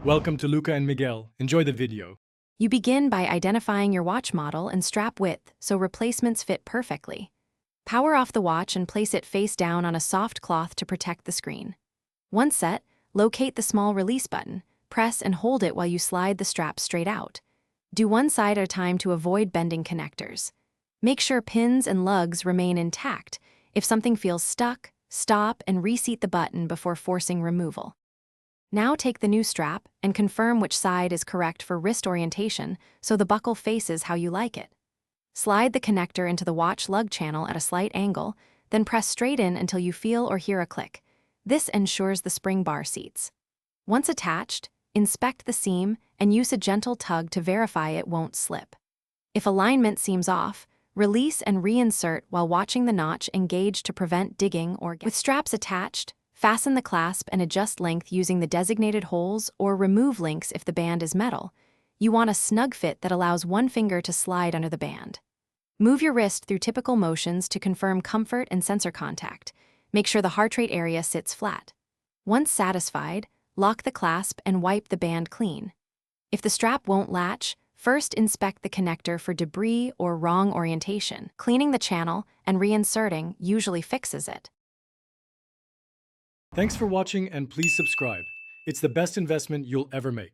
Welcome to Luca and Miguel. Enjoy the video. You begin by identifying your watch model and strap width so replacements fit perfectly. Power off the watch and place it face down on a soft cloth to protect the screen. Once set, locate the small release button, press and hold it while you slide the strap straight out. Do one side at a time to avoid bending connectors. Make sure pins and lugs remain intact. If something feels stuck, stop and reseat the button before forcing removal. Now take the new strap and confirm which side is correct for wrist orientation so the buckle faces how you like it. Slide the connector into the watch lug channel at a slight angle, then press straight in until you feel or hear a click. This ensures the spring bar seats. Once attached, inspect the seam and use a gentle tug to verify it won't slip. If alignment seems off, release and reinsert while watching the notch engage to prevent digging or with straps attached. Fasten the clasp and adjust length using the designated holes or remove links if the band is metal. You want a snug fit that allows one finger to slide under the band. Move your wrist through typical motions to confirm comfort and sensor contact. Make sure the heart rate area sits flat. Once satisfied, lock the clasp and wipe the band clean. If the strap won't latch, first inspect the connector for debris or wrong orientation. Cleaning the channel and reinserting usually fixes it. Thanks for watching and please subscribe. It's the best investment you'll ever make.